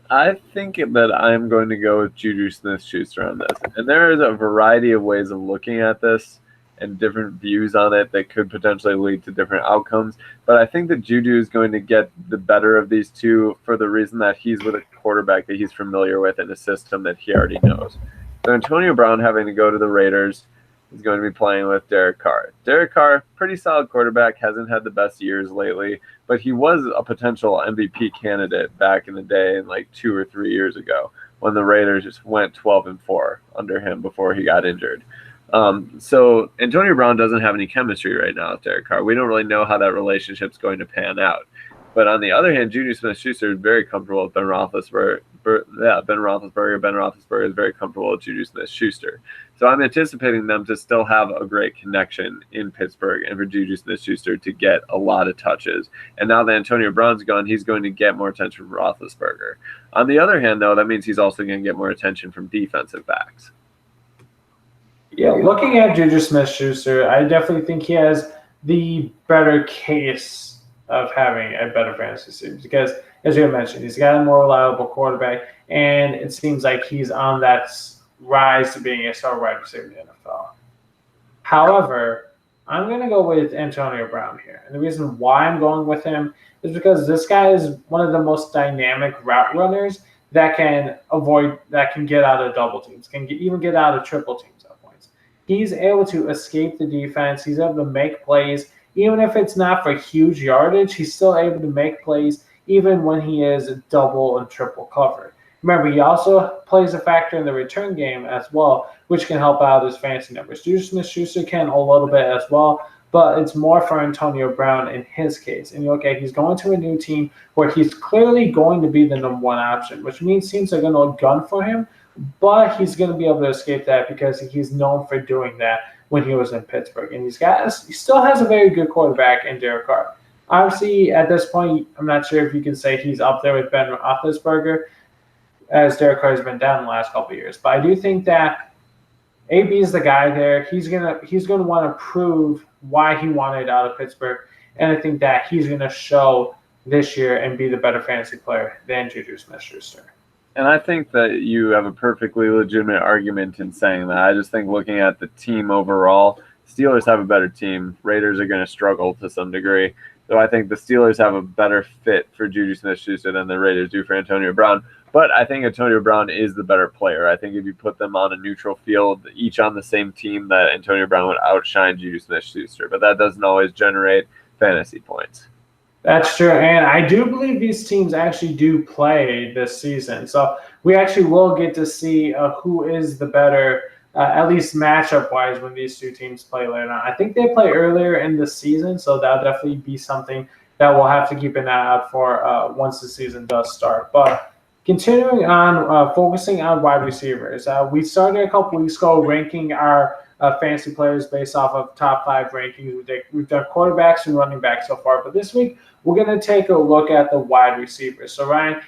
I think that I'm going to go with Juju Smith-Schuster on this. And there is a variety of ways of looking at this and different views on it that could potentially lead to different outcomes. But I think that Juju is going to get the better of these two for the reason that he's with a quarterback that he's familiar with and a system that he already knows. So Antonio Brown having to go to the Raiders is going to be playing with Derek Carr. Derek Carr, pretty solid quarterback, hasn't had the best years lately, but he was a potential MVP candidate back in the day, in like 2 or 3 years ago, when the Raiders just went 12-4 under him before he got injured. So Antonio Brown doesn't have any chemistry right now with Derek Carr. We don't really know how that relationship's going to pan out. But on the other hand, Juju Smith-Schuster is very comfortable with Ben Roethlisberger. Ben Roethlisberger is very comfortable with Juju Smith-Schuster. So I'm anticipating them to still have a great connection in Pittsburgh and for Juju Smith-Schuster to get a lot of touches. And now that Antonio Brown's gone, he's going to get more attention from Roethlisberger. On the other hand, though, that means he's also going to get more attention from defensive backs. Yeah, looking at Juju Smith-Schuster, I definitely think he has the better case of having a better fantasy season because, as you mentioned, he's got a more reliable quarterback, and it seems like he's on that rise to being a star wide receiver in the NFL. However, I'm going to go with Antonio Brown here. And the reason why I'm going with him is because this guy is one of the most dynamic route runners that can get out of double teams, even get out of triple teams at points. He's able to escape the defense. He's able to make plays. Even if it's not for huge yardage, he's still able to make plays even when he is double and triple covered. Remember, he also plays a factor in the return game as well, which can help out his fantasy numbers. Juju Smith-Schuster can a little bit as well, but it's more for Antonio Brown in his case. And you look at he's going to a new team where he's clearly going to be the number one option, which means teams are going to gun for him, but he's going to be able to escape that because he's known for doing that when he was in Pittsburgh. And he still has a very good quarterback in Derek Carr. Obviously, at this point, I'm not sure if you can say he's up there with Ben Roethlisberger, as Derek Carr has been down the last couple of years. But I do think that AB is the guy there. He's gonna want to prove why he wanted out of Pittsburgh, and I think that he's gonna show this year and be the better fantasy player than Juju Smith-Schuster. And I think that you have a perfectly legitimate argument in saying that. I just think looking at the team overall, Steelers have a better team. Raiders are going to struggle to some degree. So I think the Steelers have a better fit for Juju Smith-Schuster than the Raiders do for Antonio Brown. But I think Antonio Brown is the better player. I think if you put them on a neutral field, each on the same team, that Antonio Brown would outshine Juju Smith-Schuster. But that doesn't always generate fantasy points. That's true, and I do believe these teams actually do play this season. So we actually will get to see who is the better, at least matchup-wise, when these two teams play later on. I think they play earlier in the season, so that'll definitely be something that we'll have to keep an eye out for once the season does start. But continuing on, focusing on wide receivers, we started a couple weeks ago ranking our fantasy players based off of top 5 rankings. We've done quarterbacks and running backs so far, but this week we're going to take a look at the wide receivers. So Ryan,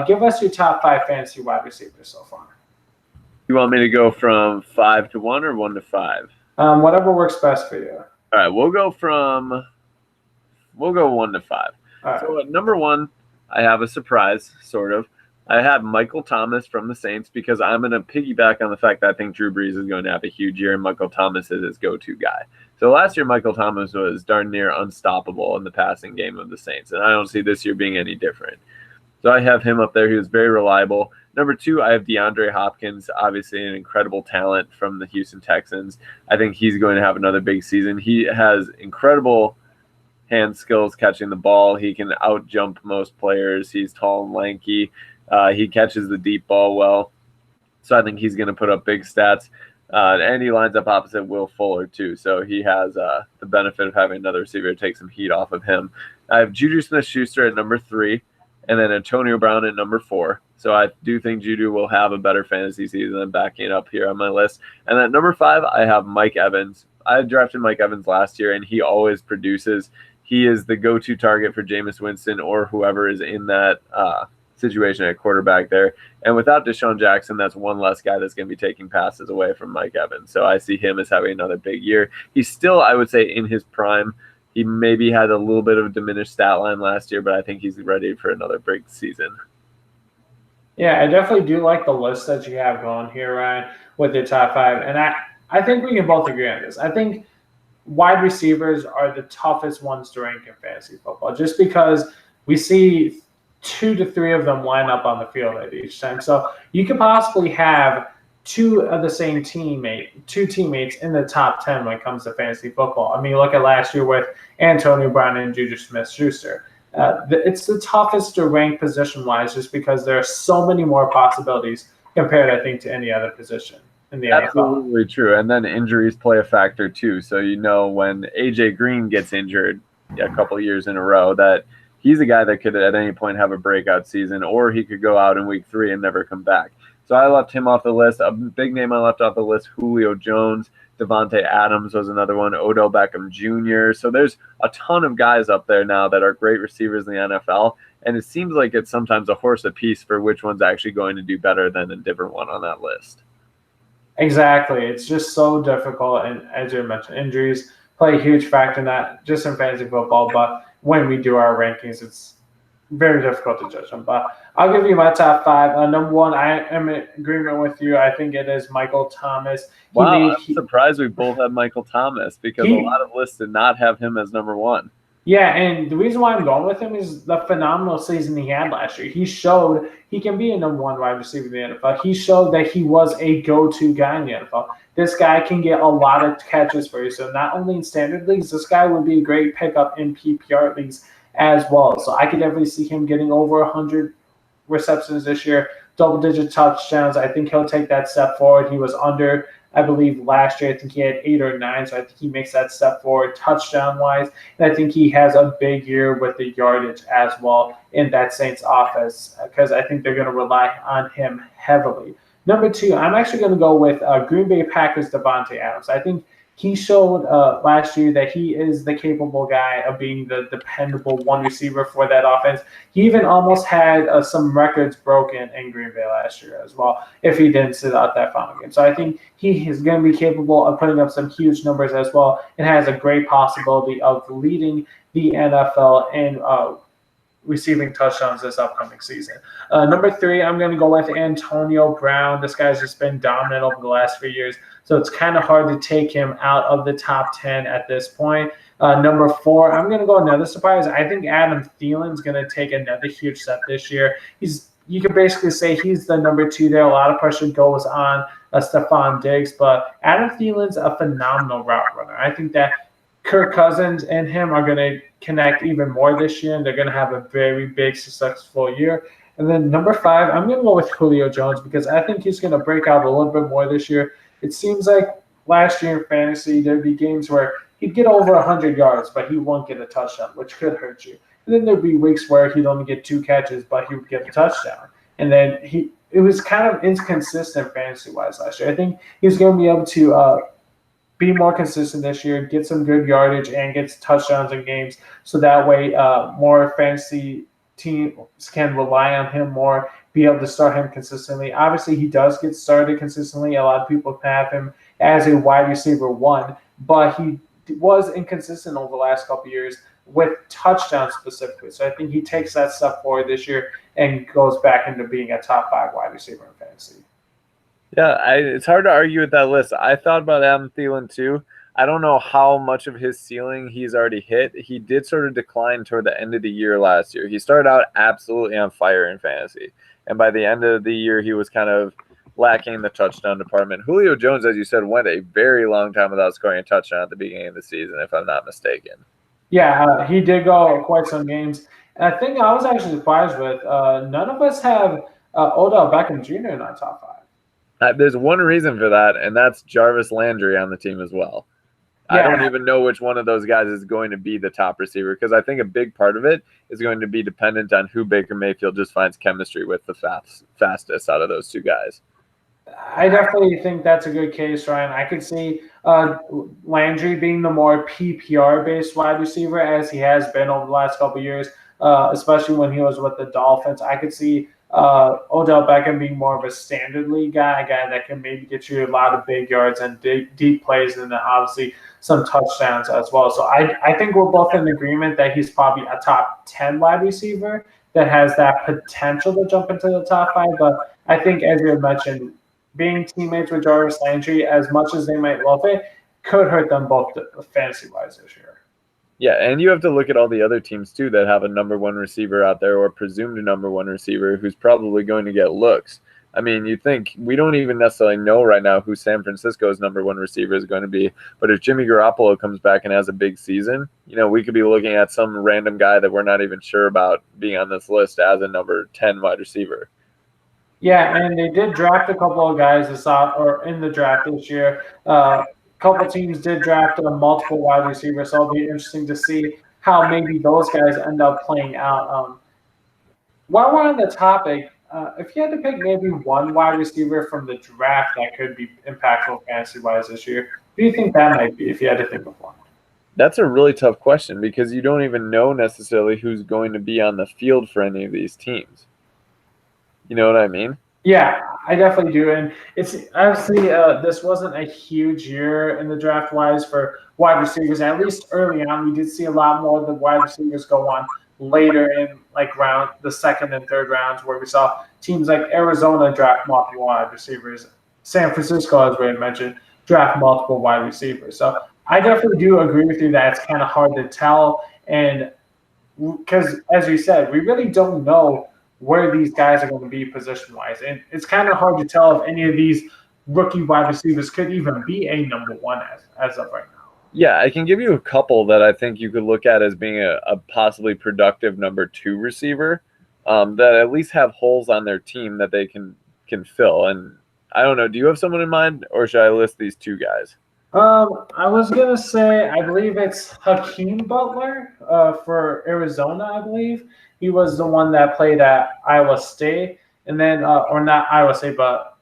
give us your top 5 fantasy wide receivers so far. You want me to go from 5 to 1 or 1 to 5? Whatever works best for you. All right, we'll go 1 to 5. Right. So at number 1, I have a surprise, sort of. I have Michael Thomas from the Saints because I'm going to piggyback on the fact that I think Drew Brees is going to have a huge year and Michael Thomas is his go-to guy. So last year, Michael Thomas was darn near unstoppable in the passing game of the Saints, and I don't see this year being any different. So I have him up there. He was very reliable. Number 2, I have DeAndre Hopkins, obviously an incredible talent from the Houston Texans. I think he's going to have another big season. He has incredible hand skills catching the ball. He can out-jump most players. He's tall and lanky. He catches the deep ball well. So I think he's going to put up big stats. And he lines up opposite Will Fuller, too. So he has the benefit of having another receiver to take some heat off of him. I have Juju Smith-Schuster at number 3, and then Antonio Brown at number 4. So I do think Juju will have a better fantasy season than backing it up here on my list. And at number 5, I have Mike Evans. I drafted Mike Evans last year, and he always produces. He is the go-to target for Jameis Winston or whoever is in that situation at quarterback there. And without Deshaun Jackson, that's one less guy that's going to be taking passes away from Mike Evans. So I see him as having another big year. He's still, I would say, in his prime. He maybe had a little bit of a diminished stat line last year, but I think he's ready for another big season. Yeah, I definitely do like the list that you have going here, Ryan, with your top five. And I think we can both agree on this. I think wide receivers are the toughest ones to rank in fantasy football, just because we see 2 to 3 of them line up on the field at each time. So you could possibly have two teammates in the top 10 when it comes to fantasy football. I mean, look at last year with Antonio Brown and Juju Smith-Schuster. It's the toughest to rank position-wise, just because there are so many more possibilities compared, I think, to any other position in the NFL. Absolutely true. And then injuries play a factor too. So when AJ Green gets injured a couple years in a row, that he's a guy that could at any point have a breakout season, or he could go out in week 3 and never come back. So I left him off the list. A big name I left off the list, Julio Jones. Devontae Adams was another one, Odell Beckham Jr. So there's a ton of guys up there now that are great receivers in the NFL. And it seems like it's sometimes a horse apiece for which one's actually going to do better than a different one on that list. Exactly. It's just so difficult. And as you mentioned, injuries play a huge factor in that, just in fantasy football. But when we do our rankings, it's very difficult to judge them. But I'll give you my top five. Number one, I am in agreement with you. I think it is Michael Thomas. I'm surprised we both have Michael Thomas, because a lot of lists did not have him as number one. Yeah, and the reason why I'm going with him is the phenomenal season he had last year. He showed he can be a number one wide receiver in the NFL. He showed that he was a go-to guy in the NFL. This guy can get a lot of catches for you. So not only in standard leagues, this guy would be a great pickup in PPR leagues as well. So I could definitely see him getting over 100 receptions this year, double-digit touchdowns. I think he'll take that step forward. He was under, I believe, last year. I think he had 8 or 9, so I think he makes that step forward touchdown-wise. And I think he has a big year with the yardage as well in that Saints offense, because I think they're going to rely on him heavily. Number 2, I'm actually going to go with Green Bay Packers Devontae Adams. I think he showed last year that he is the capable guy of being the dependable one receiver for that offense. He even almost had some records broken in Green Bay last year as well, if he didn't sit out that final game. So I think he is going to be capable of putting up some huge numbers as well, and has a great possibility of leading the NFL in receiving touchdowns this upcoming season. Number 3, I'm going to go with Antonio Brown. This guy's just been dominant over the last few years, so it's kind of hard to take him out of the top 10 at this point. Number 4, I'm going to go another surprise. I think Adam Thielen's going to take another huge step this year. You could basically say he's the number 2 there. A lot of pressure goes on Stephon Diggs, but Adam Thielen's a phenomenal route runner. I think that Kirk Cousins and him are going to connect even more this year, and they're going to have a very big, successful year. And then number 5, I'm going to go with Julio Jones, because I think he's going to break out a little bit more this year. It seems like last year in fantasy, there'd be games where he'd get over 100 yards, but he won't get a touchdown, which could hurt you. And then there'd be weeks where he'd only get 2 catches, but he would get a touchdown. And then it was kind of inconsistent fantasy-wise last year. I think he's going to be able to be more consistent this year, get some good yardage, and get touchdowns in games. So that way more fantasy teams can rely on him more, be able to start him consistently. Obviously, he does get started consistently. A lot of people have him as a wide receiver 1, but he was inconsistent over the last couple of years with touchdowns specifically. So I think he takes that step forward this year and goes back into being a top 5 wide receiver in fantasy. Yeah, it's hard to argue with that list. I thought about Adam Thielen too. I don't know how much of his ceiling he's already hit. He did sort of decline toward the end of the year last year. He started out absolutely on fire in fantasy, and by the end of the year, he was kind of lacking in the touchdown department. Julio Jones, as you said, went a very long time without scoring a touchdown at the beginning of the season, if I'm not mistaken. Yeah, he did go quite some games. And I think I was actually surprised with none of us have Odell Beckham Jr. in our top 5. There's one reason for that, and that's Jarvis Landry on the team as well. Yeah. I don't even know which one of those guys is going to be the top receiver, because I think a big part of it is going to be dependent on who Baker Mayfield just finds chemistry with the fastest out of those 2 guys. I definitely think that's a good case, Ryan. I could see Landry being the more PPR-based wide receiver, as he has been over the last couple of years, especially when he was with the Dolphins. I could see Odell Beckham being more of a standard league guy, a guy that can maybe get you a lot of big yards and deep plays, and then obviously some touchdowns as well. So I think we're both in agreement that he's probably a top 10 wide receiver that has that potential to jump into the top 5. But I think, as you had mentioned, being teammates with Jarvis Landry, as much as they might love it, could hurt them both fantasy-wise this year. Yeah, and you have to look at all the other teams too that have a number one receiver out there or presumed number one receiver who's probably going to get looks. I mean, you think we don't even necessarily know right now who San Francisco's number one receiver is going to be. But if Jimmy Garoppolo comes back and has a big season, we could be looking at some random guy that we're not even sure about being on this list as a number 10 wide receiver. Yeah, and they did draft a couple of guys in the draft this year. Couple teams did draft multiple wide receivers, so it'll be interesting to see how maybe those guys end up playing out. While we're on the topic, if you had to pick maybe one wide receiver from the draft that could be impactful fantasy-wise this year, who do you think that might be if you had to think of one? That's a really tough question because you don't even know necessarily who's going to be on the field for any of these teams. You know what I mean? Yeah, I definitely do. And it's obviously this wasn't a huge year in the draft wise for wide receivers. At least early on, we did see a lot more of the wide receivers go on later in the second and third rounds, where we saw teams like Arizona draft multiple wide receivers. San Francisco, as we had mentioned, draft multiple wide receivers. So I definitely do agree with you that it's kind of hard to tell. And because, as you said, we really don't know where these guys are going to be position-wise. And it's kind of hard to tell if any of these rookie wide receivers could even be a number one as of right now. Yeah, I can give you a couple that I think you could look at as being a possibly productive number 2 receiver that at least have holes on their team that they can fill. And I don't know, do you have someone in mind, or should I list these 2 guys? I was going to say, I believe it's Hakeem Butler for Arizona, I believe. He was the one that played at Iowa State, and then, or not Iowa State, but,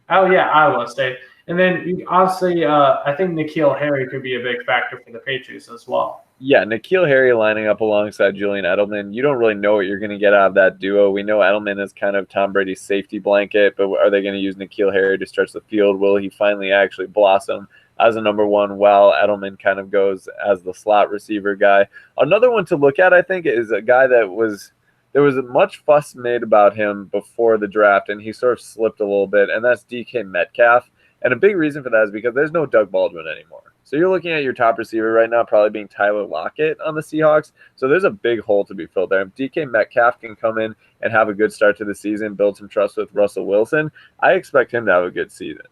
Iowa State. And then, obviously, I think N'Keal Harry could be a big factor for the Patriots as well. Yeah, N'Keal Harry lining up alongside Julian Edelman. You don't really know what you're going to get out of that duo. We know Edelman is kind of Tom Brady's safety blanket, but are they going to use N'Keal Harry to stretch the field? Will he finally actually blossom as a number one while Edelman kind of goes as the slot receiver guy? Another one to look at, I think, is a guy there was much fuss made about him before the draft, and he sort of slipped a little bit, and that's DK Metcalf. And a big reason for that is because there's no Doug Baldwin anymore. So you're looking at your top receiver right now probably being Tyler Lockett on the Seahawks. So there's a big hole to be filled there. If DK Metcalf can come in and have a good start to the season, build some trust with Russell Wilson, I expect him to have a good season.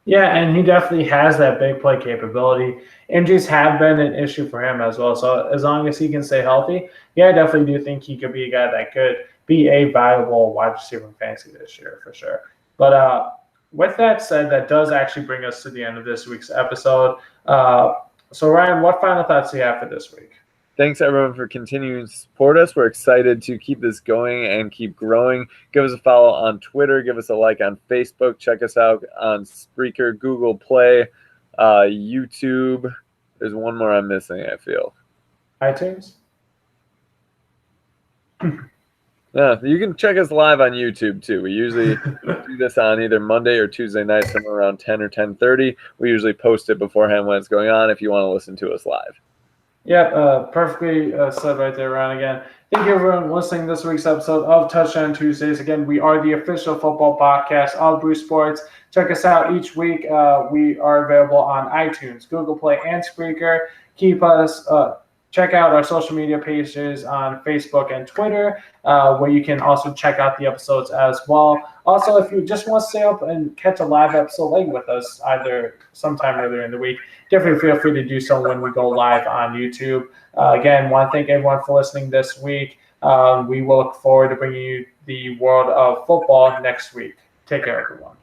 Yeah, and he definitely has that big play capability. Injuries have been an issue for him as well. So as long as he can stay healthy, I definitely do think he could be a guy that could be a valuable wide receiver in fantasy this year for sure. But with that said, that does actually bring us to the end of this week's episode. So Ryan, what final thoughts do you have for this week? Thanks, everyone, for continuing to support us. We're excited to keep this going and keep growing. Give us a follow on Twitter. Give us a like on Facebook. Check us out on Spreaker, Google Play, YouTube. There's one more I'm missing, I feel. iTunes? Yeah, you can check us live on YouTube, too. We usually do this on either Monday or Tuesday night, somewhere around 10 or 10:30. We usually post it beforehand when it's going on if you want to listen to us live. Yep, perfectly said right there, Ryan. Again, thank you, everyone, listening to this week's episode of Touchdown Tuesdays. Again, we are the official football podcast of Brew Sports. Check us out each week. We are available on iTunes, Google Play, and Spreaker. Check out our social media pages on Facebook and Twitter, where you can also check out the episodes as well. Also, if you just want to stay up and catch a live episode late with us, either sometime earlier in the week, definitely feel free to do so when we go live on YouTube. Again, want to thank everyone for listening this week. We will look forward to bringing you the world of football next week. Take care, everyone.